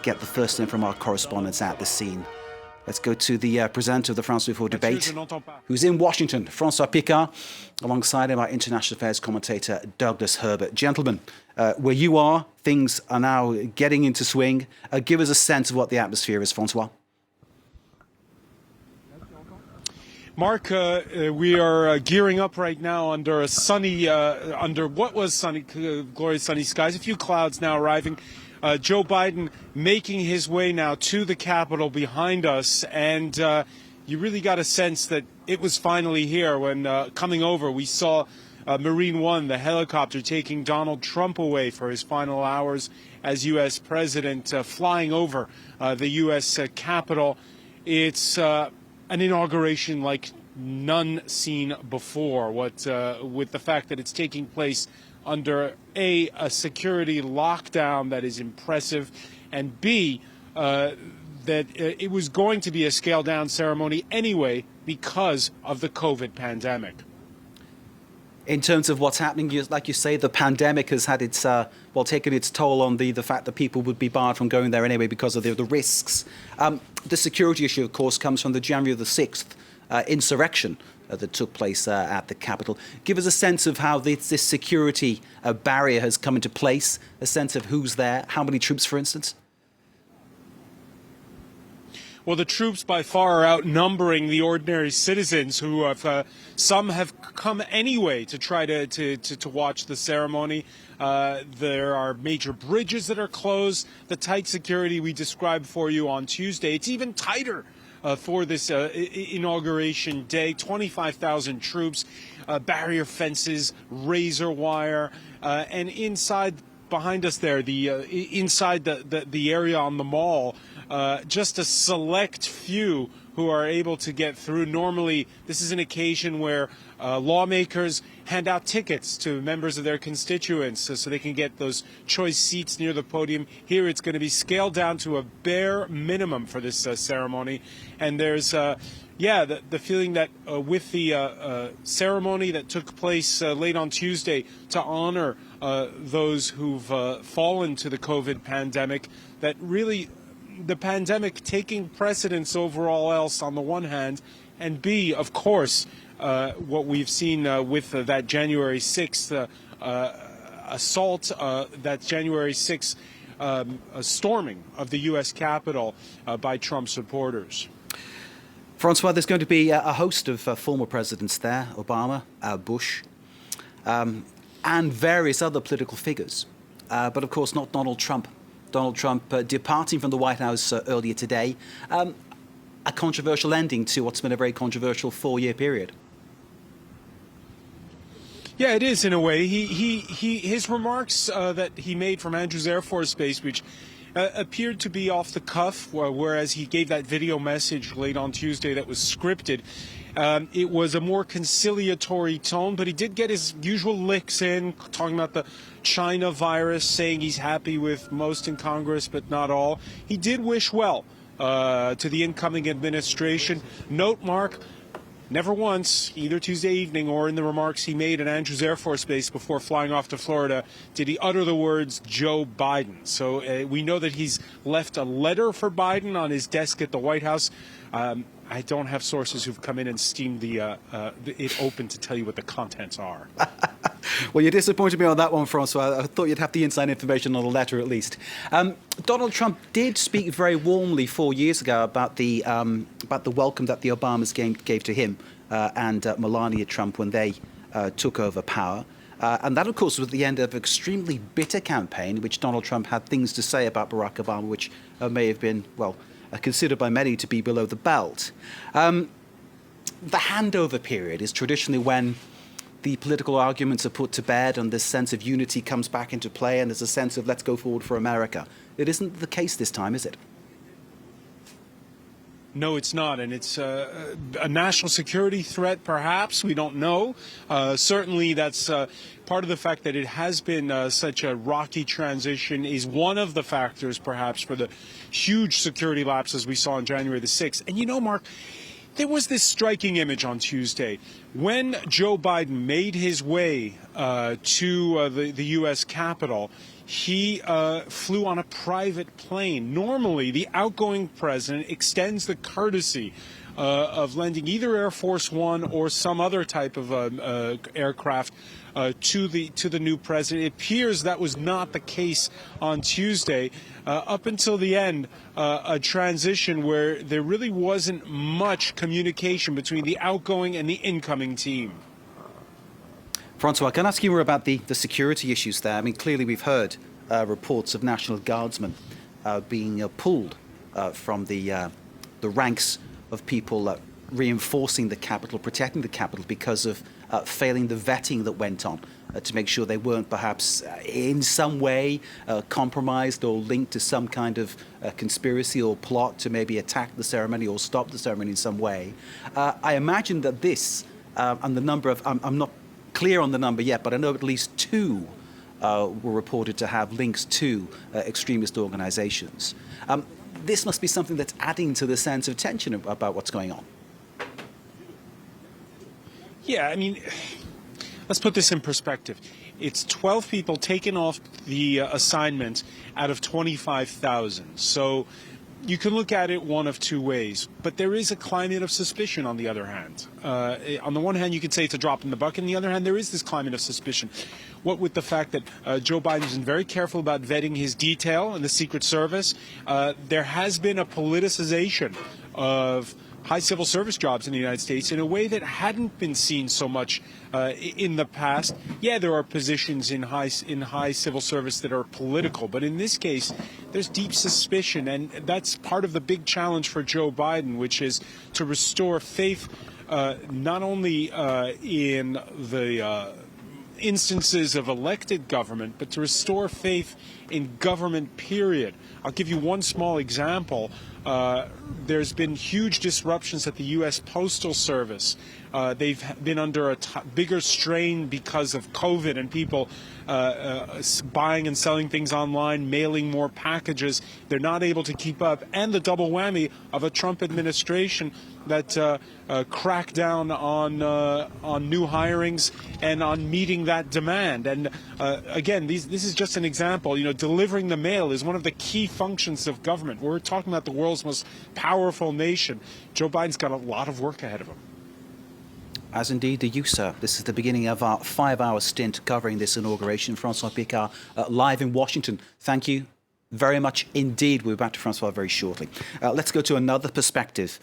get the first in from our correspondents at the scene. Let's go to the presenter of the France 24 debate, who's in Washington, François Picard, alongside him our international affairs commentator, Douglas Herbert. Gentlemen, where you are, things are now getting into swing. Give us a sense of what the atmosphere is, François. Mark, we are gearing up right now under a sunny, under what was sunny, glorious sunny skies. A few clouds now arriving. Joe Biden making his way now to the Capitol behind us, and you really got a sense that it was finally here when coming over we saw Marine One, the helicopter taking Donald Trump away for his final hours as U.S. president, flying over the U.S. Capitol. It's an inauguration like none seen before. With the fact that it's taking place under a security lockdown that is impressive, and B, that it was going to be a scaled-down ceremony anyway because of the COVID pandemic. In terms of what's happening, like you say, the pandemic has had its, taken its toll on the fact that people would be barred from going there anyway because of the risks. The security issue, of course, comes from the January the 6th insurrection that took place at the Capitol. Give us a sense of how this security barrier has come into place, a sense of who's there, how many troops, for instance? Well, the troops by far are outnumbering the ordinary citizens who have, some have come anyway to try to watch the ceremony. There are major bridges that are closed. The tight security we described for you on Tuesday, it's even tighter for this inauguration day. 25,000 troops, barrier fences, razor wire, and inside behind us there, inside the area on the mall, just a select few who are able to get through. Normally, this is an occasion where lawmakers hand out tickets to members of their constituents so they can get those choice seats near the podium. Here, it's going to be scaled down to a bare minimum for this ceremony. And there's, the feeling that with the ceremony that took place late on Tuesday to honor those who've fallen to the COVID pandemic, that really the pandemic taking precedence over all else on the one hand, and B, of course, what we've seen with that January 6th assault, that January 6th storming of the U.S. Capitol by Trump supporters. François, there's going to be a host of former presidents there, Obama, Bush, and various other political figures. But of course not Donald Trump. Donald Trump departing from the White House earlier today. A controversial ending to what's been a very controversial 4-year period. Yeah, it is in a way. His remarks that he made from Andrews Air Force Base, which appeared to be off the cuff, whereas he gave that video message late on Tuesday that was scripted. It was a more conciliatory tone, but he did get his usual licks in, talking about the China virus, saying he's happy with most in Congress, but not all. He did wish well to the incoming administration. Note, Mark, never once, either Tuesday evening or in the remarks he made at Andrews Air Force Base before flying off to Florida, did he utter the words Joe Biden. So we know that he's left a letter for Biden on his desk at the White House. I don't have sources who've come in and steamed it open to tell you what the contents are. Well, you disappointed me on that one, François. I thought you'd have the inside information on the letter at least. Donald Trump did speak very warmly 4 years ago about the welcome that the Obamas gave to him and Melania Trump when they took over power. And that, of course, was the end of an extremely bitter campaign, which Donald Trump had things to say about Barack Obama, which may have been, considered by many to be below the belt. The handover period is traditionally when the political arguments are put to bed and this sense of unity comes back into play and there's a sense of let's go forward for America. It isn't the case this time, is it? No, it's not, and it's a national security threat, perhaps. We don't know. Certainly, that's part of the fact that it has been such a rocky transition is one of the factors, perhaps, for the huge security lapses we saw on January the 6th. And you know, Mark, There was this striking image on Tuesday when Joe Biden made his way to the U.S. Capitol. He flew on a private plane. Normally, the outgoing president extends the courtesy of lending either Air Force One or some other type of aircraft to the new president. It appears that was not the case on Tuesday. Up until the end, a transition where there really wasn't much communication between the outgoing and the incoming team. François, can I ask you more about the security issues there? I mean, clearly we've heard reports of National Guardsmen being pulled from the ranks of people reinforcing the capital, protecting the capital because of failing the vetting that went on to make sure they weren't perhaps in some way compromised or linked to some kind of conspiracy or plot to maybe attack the ceremony or stop the ceremony in some way. I imagine that this and the number of, I'm not clear on the number yet, but I know at least 2 were reported to have links to extremist organizations. This must be something that's adding to the sense of tension about what's going on. Yeah, I mean, let's put this in perspective. It's 12 people taken off the assignment out of 25,000. So you can look at it one of 2 ways, but there is a climate of suspicion on the other hand. On the one hand, you could say it's a drop in the bucket. On the other hand, there is this climate of suspicion. What with the fact that Joe Biden's been very careful about vetting his detail in the Secret Service, there has been a politicization of high civil service jobs in the United States in a way that hadn't been seen so much in the past. Yeah, there are positions in high civil service that are political, but in this case, there's deep suspicion, and that's part of the big challenge for Joe Biden, which is to restore faith not only in the instances of elected government, but to restore faith in government, period. I'll give you one small example. There's been huge disruptions at the U.S. Postal Service. They've been under a bigger strain because of COVID and people buying and selling things online, mailing more packages. They're not able to keep up. And the double whammy of a Trump administration that cracked down on new hirings and on meeting that demand. And again, this is just an example. You know, delivering the mail is one of the key functions of government. We're talking about the world's most powerful nation. Joe Biden's got a lot of work ahead of him. As indeed do you, sir. This is the beginning of our 5-hour stint covering this inauguration. François Picard, live in Washington. Thank you very much indeed. We'll be back to François very shortly. Let's go to another perspective.